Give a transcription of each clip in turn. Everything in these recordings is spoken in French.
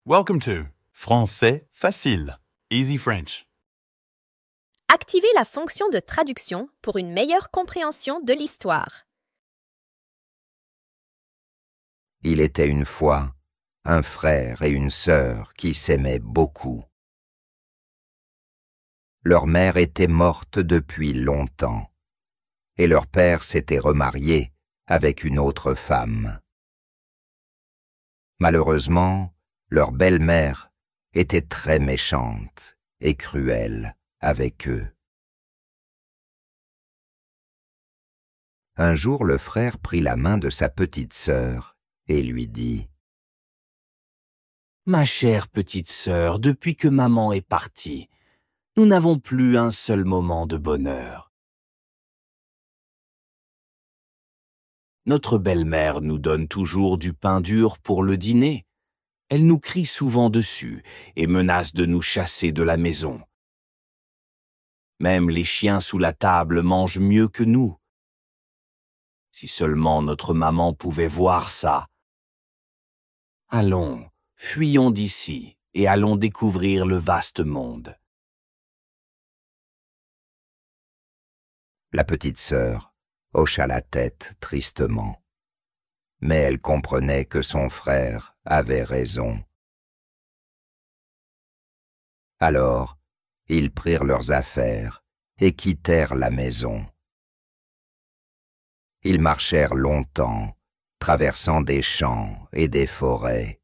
Welcome to Français facile, Easy French. Activez la fonction de traduction pour une meilleure compréhension de l'histoire. Il était une fois un frère et une sœur qui s'aimaient beaucoup. Leur mère était morte depuis longtemps et leur père s'était remarié avec une autre femme. Malheureusement, leur belle-mère était très méchante et cruelle avec eux. Un jour, le frère prit la main de sa petite sœur et lui dit : « Ma chère petite sœur, depuis que maman est partie, nous n'avons plus un seul moment de bonheur. Notre belle-mère nous donne toujours du pain dur pour le dîner. Elle nous crie souvent dessus et menace de nous chasser de la maison. Même les chiens sous la table mangent mieux que nous. Si seulement notre maman pouvait voir ça. Allons, fuyons d'ici et allons découvrir le vaste monde. » La petite sœur hocha la tête tristement, mais elle comprenait que son frère avait raison. Alors, ils prirent leurs affaires et quittèrent la maison. Ils marchèrent longtemps, traversant des champs et des forêts.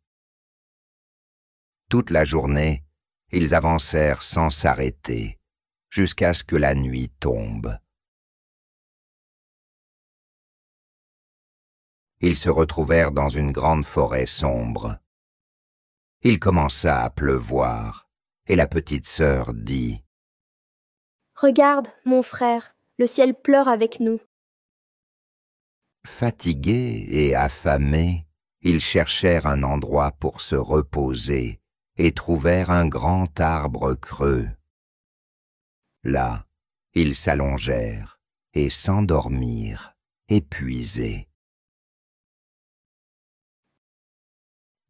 Toute la journée, ils avancèrent sans s'arrêter, jusqu'à ce que la nuit tombe. Ils se retrouvèrent dans une grande forêt sombre. Il commença à pleuvoir, et la petite sœur dit : « Regarde, mon frère, le ciel pleure avec nous. » Fatigués et affamés, ils cherchèrent un endroit pour se reposer et trouvèrent un grand arbre creux. Là, ils s'allongèrent et s'endormirent, épuisés.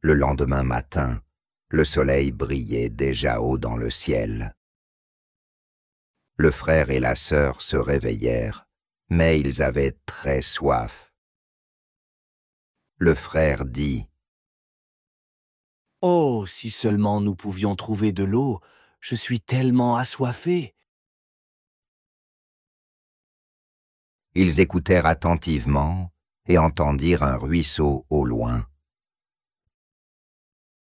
Le lendemain matin, le soleil brillait déjà haut dans le ciel. Le frère et la sœur se réveillèrent, mais ils avaient très soif. Le frère dit : « Oh, si seulement nous pouvions trouver de l'eau, je suis tellement assoiffé. » Ils écoutèrent attentivement et entendirent un ruisseau au loin.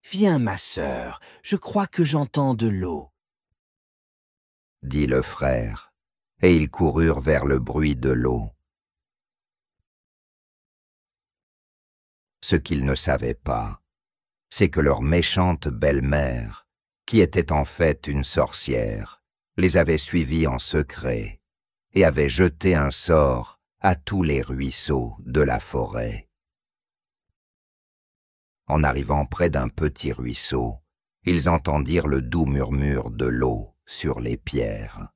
« Viens, ma sœur, je crois que j'entends de l'eau. » dit le frère, et ils coururent vers le bruit de l'eau. Ce qu'ils ne savaient pas, c'est que leur méchante belle-mère, qui était en fait une sorcière, les avait suivis en secret et avait jeté un sort à tous les ruisseaux de la forêt. En arrivant près d'un petit ruisseau, ils entendirent le doux murmure de l'eau sur les pierres.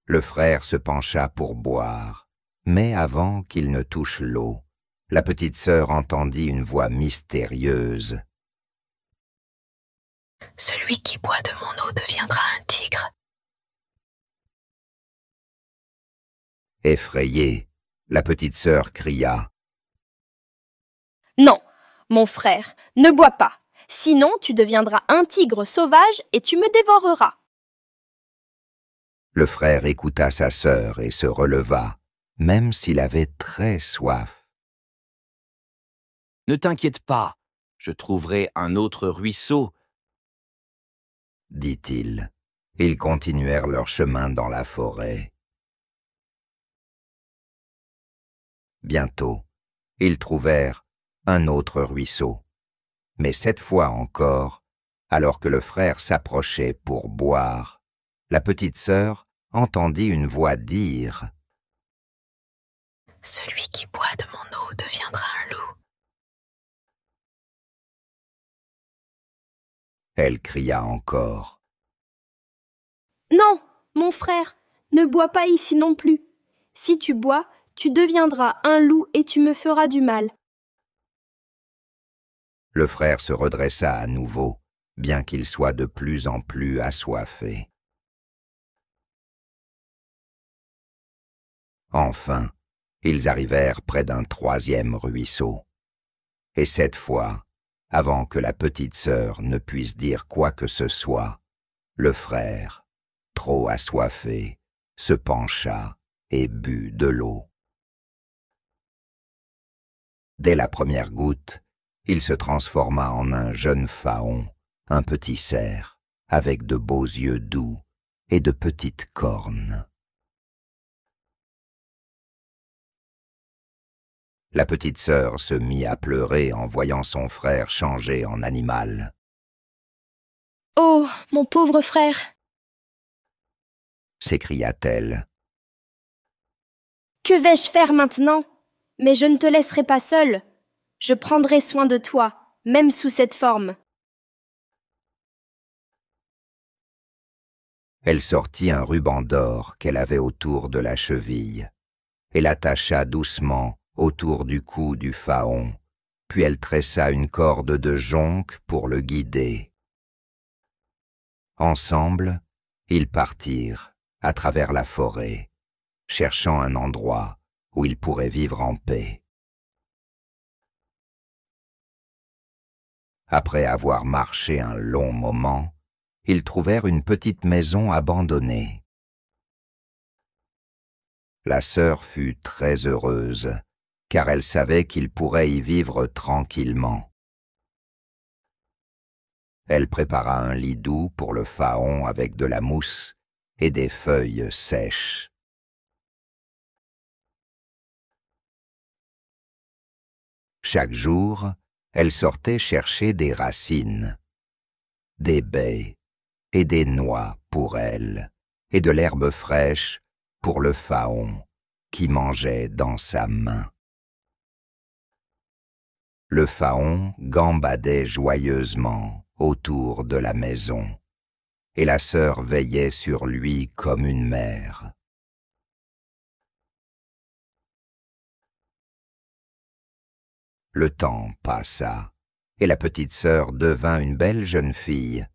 Le frère se pencha pour boire, mais avant qu'il ne touche l'eau, la petite sœur entendit une voix mystérieuse. « Celui qui boit de mon eau deviendra un tigre. » Effrayée, la petite sœur cria : « Non, mon frère, ne bois pas, sinon tu deviendras un tigre sauvage et tu me dévoreras. » Le frère écouta sa sœur et se releva, même s'il avait très soif. « Ne t'inquiète pas, je trouverai un autre ruisseau. » dit-il. Ils continuèrent leur chemin dans la forêt. Bientôt, ils trouvèrent un autre ruisseau. Mais cette fois encore, alors que le frère s'approchait pour boire, la petite sœur entendit une voix dire : « Celui qui boit de mon eau deviendra un loup. » Elle cria encore : « Non, mon frère, ne bois pas ici non plus. Si tu bois, tu deviendras un loup et tu me feras du mal. » Le frère se redressa à nouveau, bien qu'il soit de plus en plus assoiffé. Enfin, ils arrivèrent près d'un troisième ruisseau. Et cette fois, avant que la petite sœur ne puisse dire quoi que ce soit, le frère, trop assoiffé, se pencha et but de l'eau. Dès la première goutte, il se transforma en un jeune faon, un petit cerf, avec de beaux yeux doux et de petites cornes. La petite sœur se mit à pleurer en voyant son frère changer en animal. « Oh, mon pauvre frère !» s'écria-t-elle. « Que vais-je faire maintenant? Mais je ne te laisserai pas seule. Je prendrai soin de toi, même sous cette forme. » Elle sortit un ruban d'or qu'elle avait autour de la cheville et l'attacha doucement autour du cou du faon, puis elle tressa une corde de jonc pour le guider. Ensemble, ils partirent à travers la forêt, cherchant un endroit où ils pourraient vivre en paix. Après avoir marché un long moment, ils trouvèrent une petite maison abandonnée. La sœur fut très heureuse, car elle savait qu'ils pourraient y vivre tranquillement. Elle prépara un lit doux pour le faon avec de la mousse et des feuilles sèches. Chaque jour, elle sortait chercher des racines, des baies et des noix pour elle, et de l'herbe fraîche pour le faon qui mangeait dans sa main. Le faon gambadait joyeusement autour de la maison, et la sœur veillait sur lui comme une mère. Le temps passa, et la petite sœur devint une belle jeune fille.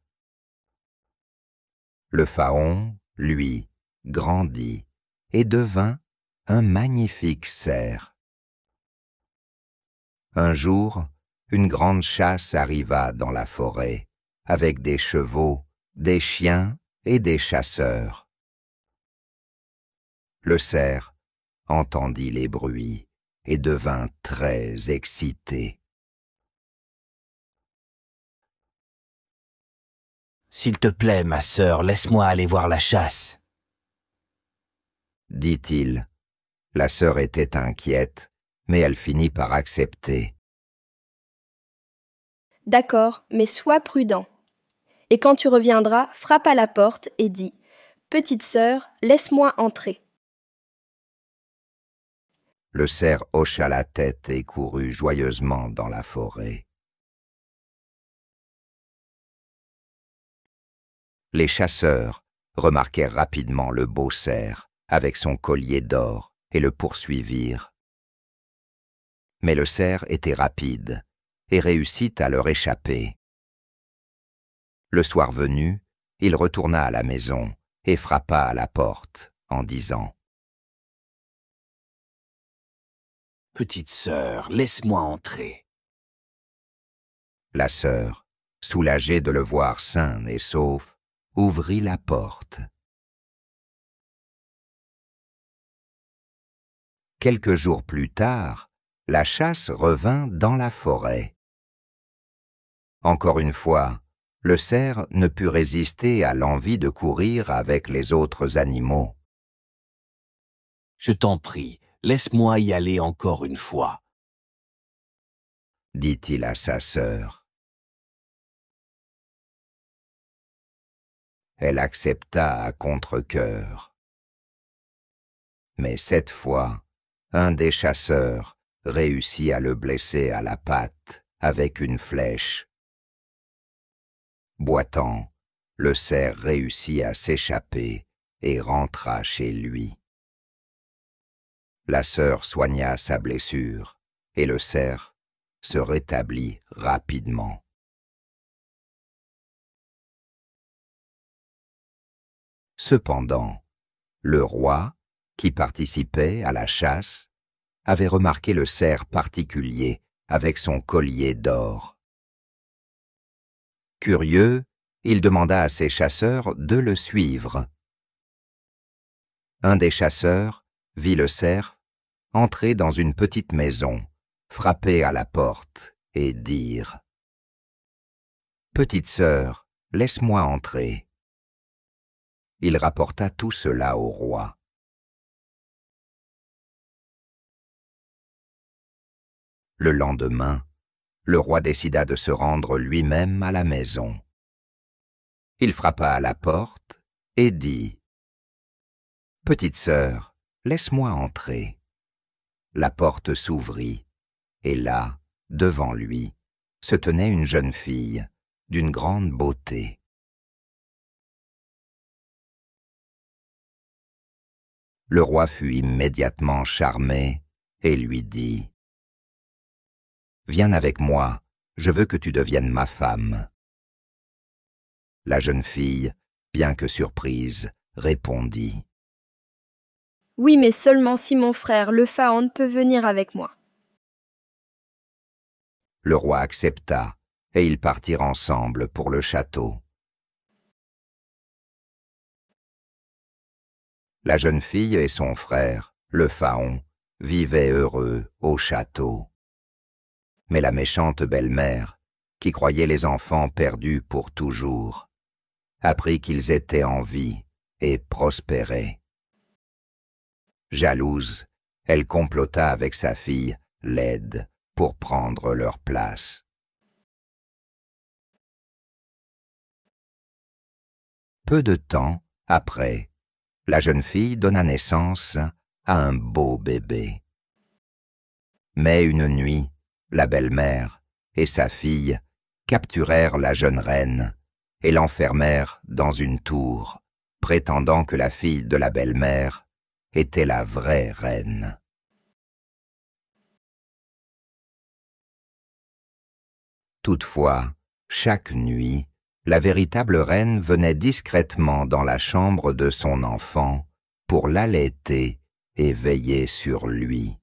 Le faon, lui, grandit et devint un magnifique cerf. Un jour, une grande chasse arriva dans la forêt, avec des chevaux, des chiens et des chasseurs. Le cerf entendit les bruits et devint très excité. « S'il te plaît, ma sœur, laisse-moi aller voir la chasse. » dit-il. La sœur était inquiète, mais elle finit par accepter. « D'accord, mais sois prudent. Et quand tu reviendras, frappe à la porte et dis « Petite sœur, laisse-moi entrer. » Le cerf hocha la tête et courut joyeusement dans la forêt. Les chasseurs remarquèrent rapidement le beau cerf avec son collier d'or et le poursuivirent. Mais le cerf était rapide et réussit à leur échapper. Le soir venu, il retourna à la maison et frappa à la porte en disant « Petite sœur, laisse-moi entrer. » La sœur, soulagée de le voir sain et sauf, ouvrit la porte. Quelques jours plus tard, la chasse revint dans la forêt. Encore une fois, le cerf ne put résister à l'envie de courir avec les autres animaux. « Je t'en prie, laisse-moi y aller encore une fois. » dit-il à sa sœur. Elle accepta à contre-cœur. Mais cette fois, un des chasseurs réussit à le blesser à la patte avec une flèche. Boitant, le cerf réussit à s'échapper et rentra chez lui. La sœur soigna sa blessure, et le cerf, se rétablit rapidement. Cependant, le roi, qui participait à la chasse, avait remarqué le cerf particulier avec son collier d'or. Curieux, il demanda à ses chasseurs de le suivre. Un des chasseurs vit le cerf entrer dans une petite maison, frapper à la porte et dire « Petite sœur, laisse-moi entrer ». Il rapporta tout cela au roi. Le lendemain, le roi décida de se rendre lui-même à la maison. Il frappa à la porte et dit « Petite sœur, laisse-moi entrer ». La porte s'ouvrit, et là, devant lui, se tenait une jeune fille d'une grande beauté. Le roi fut immédiatement charmé et lui dit « Viens avec moi, je veux que tu deviennes ma femme. » La jeune fille, bien que surprise, répondit « Oui, mais seulement si mon frère, le Phaon, peut venir avec moi. » Le roi accepta, et ils partirent ensemble pour le château. La jeune fille et son frère, le Phaon, vivaient heureux au château. Mais la méchante belle-mère, qui croyait les enfants perdus pour toujours, apprit qu'ils étaient en vie et prospéraient. Jalouse, elle complota avec sa fille, laide, pour prendre leur place. Peu de temps après, la jeune fille donna naissance à un beau bébé. Mais une nuit, la belle-mère et sa fille capturèrent la jeune reine et l'enfermèrent dans une tour, prétendant que la fille de la belle-mère était la vraie reine. Toutefois, chaque nuit, la véritable reine venait discrètement dans la chambre de son enfant pour l'allaiter et veiller sur lui.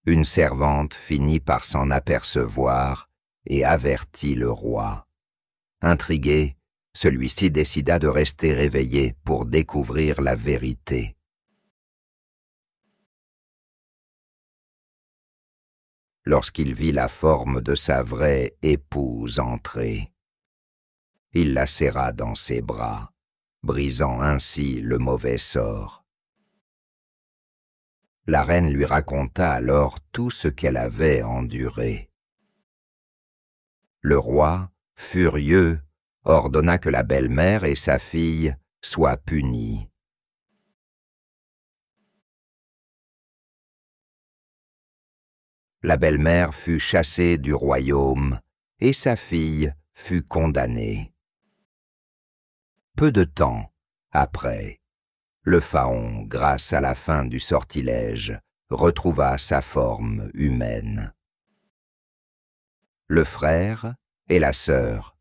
Une servante finit par s'en apercevoir et avertit le roi. Intrigué, celui-ci décida de rester éveillé pour découvrir la vérité. Lorsqu'il vit la forme de sa vraie épouse entrer, il la serra dans ses bras, brisant ainsi le mauvais sort. La reine lui raconta alors tout ce qu'elle avait enduré. Le roi, furieux, ordonna que la belle-mère et sa fille soient punies. La belle-mère fut chassée du royaume et sa fille fut condamnée. Peu de temps après, le Phaon, grâce à la fin du sortilège, retrouva sa forme humaine. Le frère et la sœur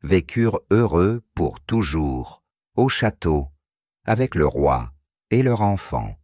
vécurent heureux pour toujours au château avec le roi et leur enfant.